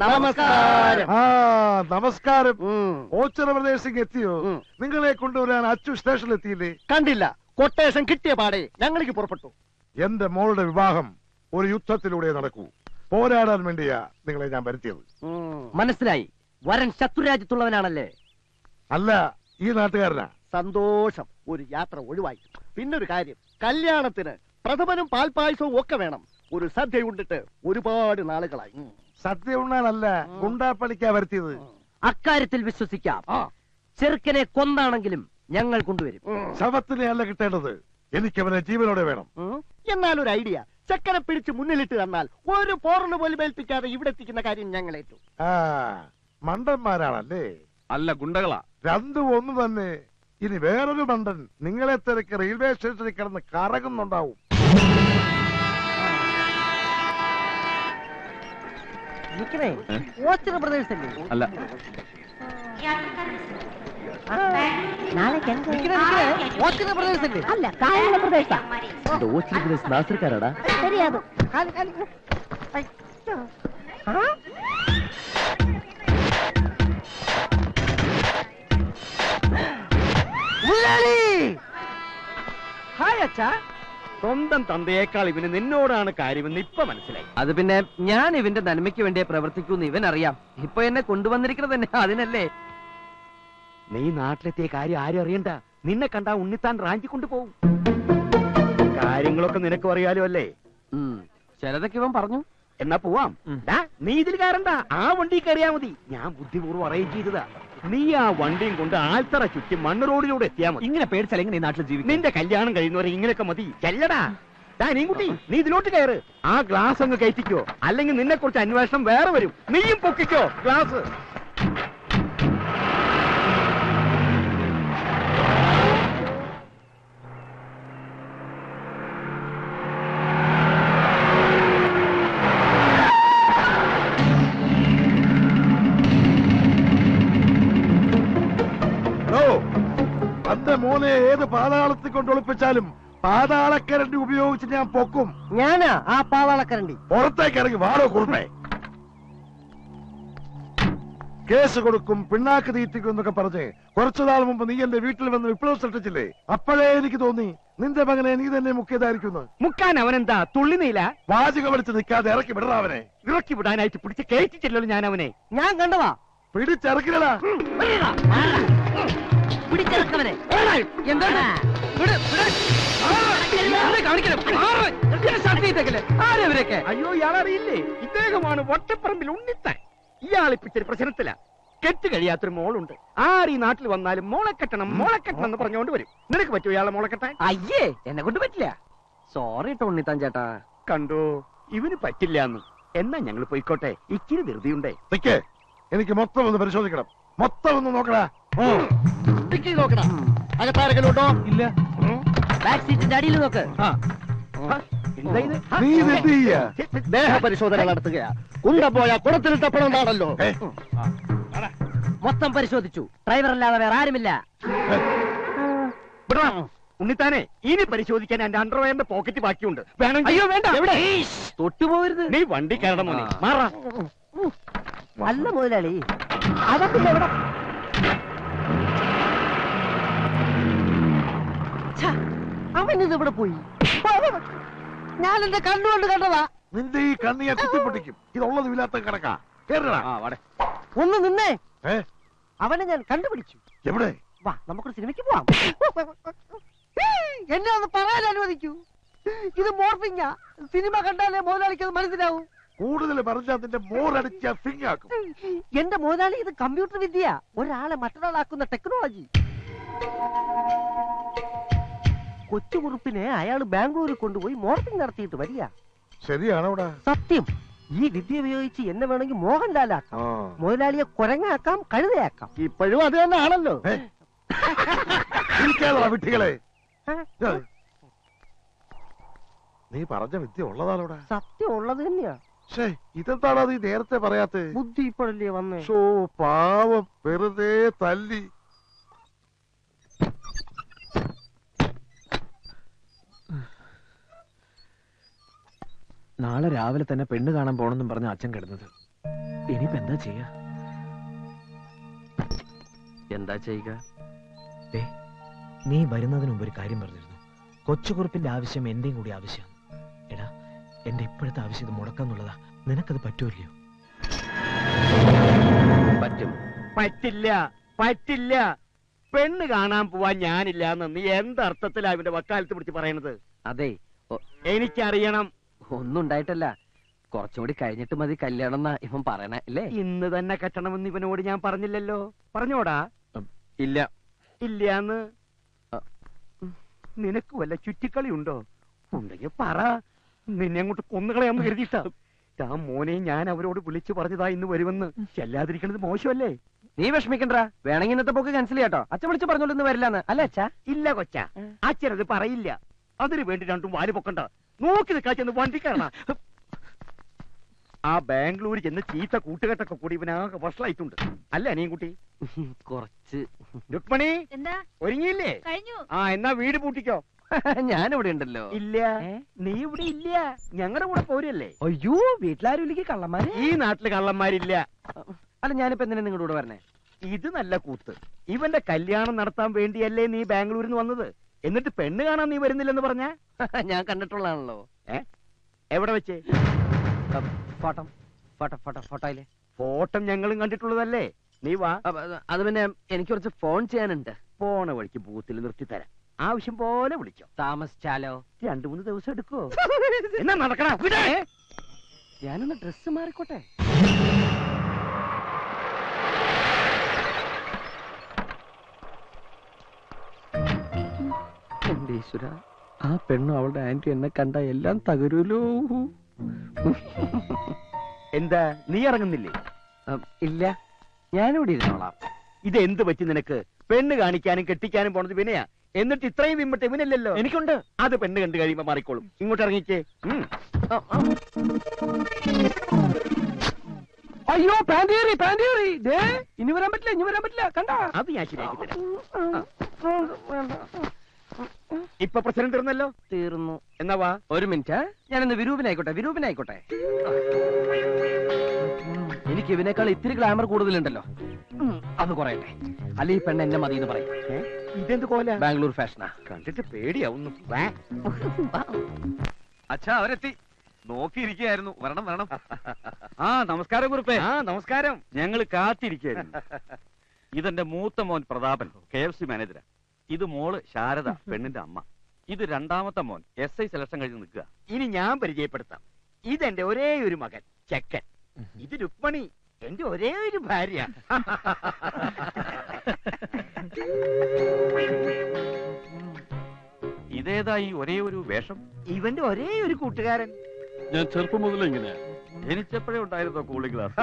നമസ്കാരം. നമസ്കാരം. ഓച്ചിറ പ്രദേശത്തേക്ക് എത്തിയോ? നിങ്ങളെ കൊണ്ടുവരാൻ അച്ചു സ്റ്റേഷനിൽ എത്തിയില്ലേ? കണ്ടില്ല. കൊട്ടേഷൻ കിട്ടിയ പാടെ ഞങ്ങൾക്ക് പുറപ്പെട്ടു. എന്റെ മോളുടെ വിവാഹം ഒരു യുദ്ധത്തിലൂടെ നടക്കൂ. പോരാടാൻ വേണ്ടിയാ നിങ്ങളെ ഞാൻ വരുത്തിയത്. മനസ്സിലായി. വരൻ ശത്രുരാജ്യത്തുള്ളവനാണല്ലേ? അല്ല, ഈ നാട്ടുകാരനാ. സന്തോഷം. ഒരു യാത്ര ഒഴിവായി. പിന്നൊരു കാര്യം, കല്യാണത്തിന് പ്രഥമനും പാൽപായസവും ഒക്കെ വേണം. ഒരു സദ്യ ഉണ്ടിട്ട് ഒരുപാട് നാളുകളായി. സദ്യ ഉണ്ണാനല്ല, ഗുണ്ടാപ്പണിക്കാ വരുത്തിയത്. അക്കാര്യത്തിൽ വിശ്വസിക്കാം. ചെറുക്കനെ കൊന്നാണെങ്കിലും ഞങ്ങൾ കൊണ്ടുവരും. ശവത്തിനെ അല്ല കിട്ടേണ്ടത്, എനിക്കവനെ ജീവനോടെ വേണം. എന്നാലൊരു ഐഡിയ, ചെക്കനെ പിടിച്ച് മുന്നിലിട്ട് തന്നാൽ ഒരു പോറല് പോലും ഏൽപ്പിക്കാതെ ഇവിടെ എത്തിക്കുന്ന കാര്യം ഞങ്ങൾ ഏറ്റു. മണ്ടന്മാരാണല്ലേ? അല്ല, ഗുണ്ടകളാ. രണ്ടും ഒന്ന് തന്നെ. ഇനി വേറൊരു മണ്ടൻ നിങ്ങളെ തിരക്ക് റെയിൽവേ സ്റ്റേഷനിൽ കിടന്ന് കറങ്ങുന്നുണ്ടാവും. ഓച്ചിറ പ്രദേശല്ലേ? അല്ല, ഓച്ചിറ പ്രദേശല്ലേ? അല്ല, കായലിലെ പ്രദേശ. ഓച്ചിറ പ്രദേശ നാസർക്കാരാടാ. ശരിയാത്. ഹായ് അച്ഛാ. സ്വന്തം തന്തയേക്കാൾ ഇവന് നിന്നോടാണ് കാര്യമെന്ന് ഇപ്പൊ മനസ്സിലായി. അത് പിന്നെ ഞാൻ ഇവന്റെ നന്മയ്ക്ക് വേണ്ടിയേ പ്രവർത്തിക്കൂന്ന് ഇവൻ അറിയാം. ഇപ്പൊ എന്നെ കൊണ്ടുവന്നിരിക്കുന്നത് തന്നെ അതിനല്ലേ. നീ നാട്ടിലെത്തിയ കാര്യം ആരും അറിയണ്ട. നിന്നെ കണ്ടാ ഉണ്ണിത്താൻ റാഞ്ചി കൊണ്ടുപോകും. കാര്യങ്ങളൊക്കെ നിനക്കും അറിയാലോ അല്ലേ? ചിലതൊക്കെ ഇവൻ പറഞ്ഞു. എന്നാ പോവാം. നീ ഇതിൽ കയറണ്ട, ആ വണ്ടി കയറിയാ മതി. ഞാൻ ബുദ്ധിപൂർവ്വം അറേഞ്ച് ചെയ്തതാ. നീ ആ വണ്ടിയും കൊണ്ട് ആൽത്തറ ചുറ്റി മണ്ണ് റോഡിലൂടെ എത്തിയാ മതി. ഇങ്ങനെ പേടിച്ചാൽ എങ്ങനെ നാട്ടിൽ ജീവിക്കും? നിന്റെ കല്യാണം കഴിയുന്നവരെ ഇങ്ങനെയൊക്കെ മതി. ചെല്ലടാ. നീൻകുട്ടി, നീ ഇതിലോട്ട് കയറ്. ആ ഗ്ലാസ് അങ്ങ് കയറ്റിക്കോ, അല്ലെങ്കിൽ നിന്നെ കുറിച്ച് അന്വേഷണം വേറെ വരും. നീയും പൊക്കിക്കോ ഗ്ലാസ്. തന്റെ മോനെ ഏത് പാതാളത്തിൽ കൊണ്ട് ഒളിപ്പിച്ചാലും പാതാളക്കരണ്ടി ഉപയോഗിച്ച് ഞാൻ പൊക്കും. ഞാനാ ആ പാതാളക്കരണ്ടി. പുറത്തേക്ക് ഇറങ്ങി വാടോ കുറുമേ. കേസ് കൊടുക്കും, പിണ്ണാക്ക് തീറ്റിക്കും എന്നൊക്കെ പറഞ്ഞ് കുറച്ചുനാൾ മുമ്പ് നീ എന്റെ വീട്ടിൽ വന്ന് വിപ്ലവം സൃഷ്ടിച്ചില്ലേ? അപ്പോഴേ എനിക്ക് തോന്നി നിന്റെ മകനെ നീ തന്നെ മുക്കിയതായിരിക്കുന്നു. മുക്കാൻ അവനെന്താ തുള്ളി നീല? വാചകം വലിച്ച് നിൽക്കാതെ ഇറക്കി വിടറാ അവനെ. ഇറക്കി വിടാനായിട്ട് പിടിച്ച് കയറ്റിച്ചല്ലോ ഞാൻ അവനെ. ഞാൻ കണ്ടവാ. പിടിച്ചിറക്കില്ലടാ. പിടിച്ചിറക്കവനെ. അയ്യോ, ഇയാളറിയില്ലേ? ഇദ്ദേഹമാണ് വട്ടപ്പറമ്പിൽ ഉണ്ണിത്താൻ. ഇയാളിപ്പിച്ചൊരു പ്രശ്നത്തില. കെട്ട് കഴിയാത്തൊരു മോളുണ്ട്. ആര് ഈ നാട്ടിൽ വന്നാലും മോളെ കെട്ടണം എന്ന് പറഞ്ഞുകൊണ്ട് വരും. നിനക്ക് പറ്റുമോ ഇയാളെ മോളെ കെട്ടാൻ? അയ്യേ, എന്നെ കൊണ്ട് പറ്റില്ല. സോറി ട്ടോ ഉണ്ണിത്താൻ ചേട്ടാ. കണ്ടോ, ഇവന് പറ്റില്ല എന്ന്. എന്നാ ഞങ്ങൾ പോയിക്കോട്ടെ, ഇച്ചിരി ധൃതിയുണ്ടേ. എനിക്ക് മൊത്തം ഒന്ന് പരിശോധിക്കണം. മൊത്തം ഒന്ന് നോക്കടാ. നോക്കടാ. അകത്താരെങ്കിലും ഉണ്ടോ? ഇല്ല. ബാക്ക് സീറ്റിന്റെ അടിയിൽ നോക്ക്. ദേഹ പരിശോധന നടത്തുകയാ. കുണ്ട പോയ കുടത്തിലിട്ടപ്പോഴാണല്ലോ. മൊത്തം പരിശോധിച്ചു. ഡ്രൈവർ അല്ലാതെ വേറെ ആരുമില്ല. ഉണ്ണിത്താനെ, ഇനി പരിശോധിക്കാൻ എന്റെ അണ്ടർവെയറിന്റെ പോക്കറ്റ് ബാക്കിയുണ്ട്. വേണം. അയ്യോ വേണ്ട, തൊട്ടുപോകരുത്. നീ വണ്ടി കയറണം മോനെ. മാറാ. അല്ല മുതലാളി, അതൊക്കെ എവിടെ? അവനിത് ഇവിടെ പോയി. ഞാൻ എന്റെ കണ്ണുകൊണ്ട് കണ്ടതാ. നിന്റെ ഈ കണ്ണിയെ കുത്തിപ്പൊട്ടിക്കും. ഇതുള്ളതും ഇല്ലാത്ത കിടക്കാ. ഒന്ന് നിന്നേ. അവനെ ഞാൻ കണ്ടുപിടിച്ചു. എവിടെ? വാ, നമുക്കൊരു സിനിമയ്ക്ക് പോവാം. എന്നെ ഒന്ന് പറയാൻ അനുവദിക്കൂ. ഇത് മോർഫിങ്ങാ. സിനിമ കണ്ടാലേ മുതലാളിക്ക് അത് മനസ്സിലാവും. കൂടുതൽ പറഞ്ഞാൽ നിന്റെ മോറടിച്ച ഫിങ്ങാക്കും. എന്റെ മുതലാളി, ഇത് കമ്പ്യൂട്ടർ വിദ്യ. ഒരാളെ മറ്റൊരാളാക്കുന്ന ടെക്നോളജി. കൊച്ചുകുറുപ്പിനെ അയാൾ ബാംഗ്ലൂരിൽ കൊണ്ടുപോയി മോർഫിംഗ് നടത്തിയിട്ട് വരിക. ശരിയാണോടാ? സത്യം. ഈ വിദ്യ ഉപയോഗിച്ച് എന്നെ വേണമെങ്കിൽ മോഹൻലാലാക്കാം, മുതലാളിയെ കുരങ്ങാക്കാം, കഴുതയാക്കാം. ഇപ്പോഴും അത് തന്നെ ആണല്ലോ. വിട്ടികളെ, നീ പറഞ്ഞ വിദ്യ ഉള്ളതാണോടാ? സത്യം ഉള്ളത് തന്നെയാ. ഇതെന്താണോ നീ നേരത്തെ പറയാത്ത? ബുദ്ധി ഇപ്പോഴല്ലേ വന്നേ. പാവം, വെറുതെ തല്ലി. നാളെ രാവിലെ തന്നെ പെണ്ണ് കാണാൻ പോണെന്നും പറഞ്ഞ അച്ഛൻ കിടന്നത്. ഇനിയിപ്പോ എന്താ ചെയ്യാ? എന്താ ചെയ്യുക? നീ വരുന്നതിന് മുമ്പ് ഒരു കാര്യം പറഞ്ഞിരുന്നു. കൊച്ചുകുറുപ്പിന്റെ ആവശ്യം എന്റെയും കൂടി ആവശ്യമാണ്. എടാ, എന്റെ ഇപ്പോഴത്തെ ആവശ്യം ഇത് മുടക്കാന്നുള്ളതാ. നിനക്കത് പറ്റുമല്ലയോ? പറ്റും. പറ്റില്ല, പറ്റില്ല. പെണ്ണ് കാണാൻ പോവാൻ ഞാനില്ല എന്ന് നീ എന്തർത്ഥത്തിലാ ഇവന്റെ വക്കാലത്ത് പിടിച്ച് പറയണത്? അതെ, എനിക്കറിയണം. ഒന്നും ഉണ്ടായിട്ടല്ല. കുറച്ചുകൂടി കഴിഞ്ഞിട്ട് മതി കല്യാണം എന്നാ ഇവൻ പറയണേ അല്ലേ? ഇന്ന് തന്നെ കെട്ടണമെന്ന് ഇവനോട് ഞാൻ പറഞ്ഞില്ലല്ലോ. പറഞ്ഞോടാ? ഇല്ല. ഇല്ലാന്ന്. നിനക്ക് വല്ല ചുറ്റിക്കളി ഉണ്ടോ? ഉണ്ടെങ്കിൽ പറ. നിന്നെ അങ്ങോട്ട് കൊന്നുകളയാന്ന് കരുതിയിട്ടാ. ആ മോനെ ഞാൻ അവരോട് വിളിച്ചു പറഞ്ഞതാ ഇന്ന് വരുമെന്ന്. ചെല്ലാതിരിക്കണത് മോശമല്ലേ? നീ വിഷമിക്കണ്ട. വേണമെങ്കിൽ ഇന്നത്തെ പോക്ക് ക്യാൻസൽ ചെയ്യാട്ടോ. അച്ഛൻ വിളിച്ച് പറഞ്ഞോളൂ ഇന്ന് വരില്ലാന്ന്. അല്ല അച്ഛാ? ഇല്ല കൊച്ച, അച്ഛനത് പറയില്ല. അതിനു വേണ്ടി രണ്ടും വാല് പൊക്കണ്ട. നോക്കി നിൽക്കാ ചെന്ന് വണ്ടി കയറണ. ആ ബാംഗ്ലൂരിൽ ചെന്ന് ചീത്ത കൂട്ടുകെട്ടൊക്കെ കൂടി ഇവനാകെ വഷളായിട്ടുണ്ട്. അല്ല അനിയൻകുട്ടി? കുറച്ച്. രുക്മണി, എന്താ ഒരുങ്ങിയില്ലേ? കഴിഞ്ഞു. ആ, എന്നാ വീട് പൂട്ടിക്കോ. ഞാനിവിടെ ഉണ്ടല്ലോ. ഇല്ല, നീ ഇവിടെ ഇല്ല. ഞങ്ങളുടെ കൂടെ പോരല്ലേ? അയ്യോ, വീട്ടിലാരും ഇല്ലെങ്കിൽ കള്ളന്മാര്. ഈ നാട്ടില് കള്ളന്മാരില്ല. അല്ല, ഞാനിപ്പോ എന്തിനാ നിങ്ങളുടെ കൂടെ വരണേ? ഇത് നല്ല കൂത്ത്. ഇവന്റെ കല്യാണം നടത്താൻ വേണ്ടിയല്ലേ നീ ബാംഗ്ലൂരിൽ നിന്ന് വന്നത്? എന്നിട്ട് പെണ്ണ് കാണാൻ നീ വരുന്നില്ലെന്ന് പറഞ്ഞ? ഞാൻ കണ്ടിട്ടുള്ളതാണല്ലോ. എവിടെ വെച്ച്? ഫോട്ടോയില്. ഫോട്ടം ഞങ്ങളും കണ്ടിട്ടുള്ളതല്ലേ? നീ വാ. അത് പിന്നെ എനിക്ക് കുറച്ച് ഫോൺ ചെയ്യാനുണ്ട്. പോണ വഴിക്ക് ബൂത്തിൽ നിർത്തിത്തരാം. ആവശ്യം പോലെ വിളിച്ചോ. താമസിച്ചാലോ? 2-3 ദിവസം എടുക്കോ? എന്നാ നടക്കണ. ഞാനൊന്ന് ഡ്രസ് മാറിക്കോട്ടെ. എന്റെ ഈശ്വര, ആ പെണ്ണും അവളുടെ ആന്റി എന്നെ കണ്ട എല്ലാം തകരൂലോ. എന്താ, നീ ഇറങ്ങുന്നില്ലേ? ഇല്ല, ഞാനിവിടെ ഇരുന്നോളാം. ഇത് എന്ത് പറ്റി നിനക്ക്? പെണ്ണ് കാണിക്കാനും കെട്ടിക്കാനും പോണത് വിനയാ. എന്നിട്ട് ഇത്രയും വിമ്മിട്ട് ഇവനല്ലല്ലോ. എനിക്കുണ്ട്. അത് പെണ്ണ് കണ്ടു കഴിയുമ്പോ മാറിക്കോളും. ഇങ്ങോട്ട് ഇറങ്ങിക്കേ. അയ്യോ, പാൻറ്റേറി. ഇനി വരാൻ പറ്റില്ല. കണ്ട, അത് ഞാൻ ശരിയാക്കി തരാം. ഇപ്പൊ പ്രശ്നം തീർന്നല്ലോ. തീർന്നു. എന്നാ വാ. ഒരു മിനിറ്റ്, ഞാനിന്ന് വിരൂപനായിക്കോട്ടെ. എനിക്ക് ഇവനേക്കാൾ ഇത്തിരി ഗ്ലാമർ കൂടുതലുണ്ടല്ലോ. അത് കുറയട്ടെ. അല്ലെ ഈ പെണ്ണ് എന്നെ മതി എന്ന് പറയും. ഇതെന്ത് കോല? ബാംഗ്ലൂർ ഫാഷനാ. കണ്ടിട്ട് പേടിയാവുന്നു. അച്ഛാ, അവരെത്തി. നോക്കിയിരിക്കുകയായിരുന്നു. വരണം. ആ, നമസ്കാരം കുറുപ്പേ. ആ, നമസ്കാരം. ഞങ്ങൾ കാത്തിരിക്കുകയായിരുന്നു. ഇതെന്റെ മൂത്ത മോൻ പ്രതാപൻ, KFC മാനേജരാ. ഇത് മോള് ശാരദ, പെണ്ണിന്റെ അമ്മ. ഇത് രണ്ടാമത്തെ മോൻ, SI സെലക്ഷൻ കഴിഞ്ഞ് നിൽക്കുക. ഇനി ഞാൻ പരിചയപ്പെടുത്താം. ഇതെന്റെ ഒരേ ഒരു മകൻ ചെക്കൻ. ഇത് രുക്മണി, എന്റെ ഒരേ ഒരു ഭാര്യ. ഇതേതായി ഒരേ ഒരു വേഷം? ഇവന്റെ ഒരേ ഒരു കൂട്ടുകാരൻ. ഞാൻ ചെറുപ്പം മുതലേ ഇങ്ങനെ ജനിച്ചപ്പോഴേ ഉണ്ടായിരുന്നോ കൂളിംഗ് ഗ്ലാസ്?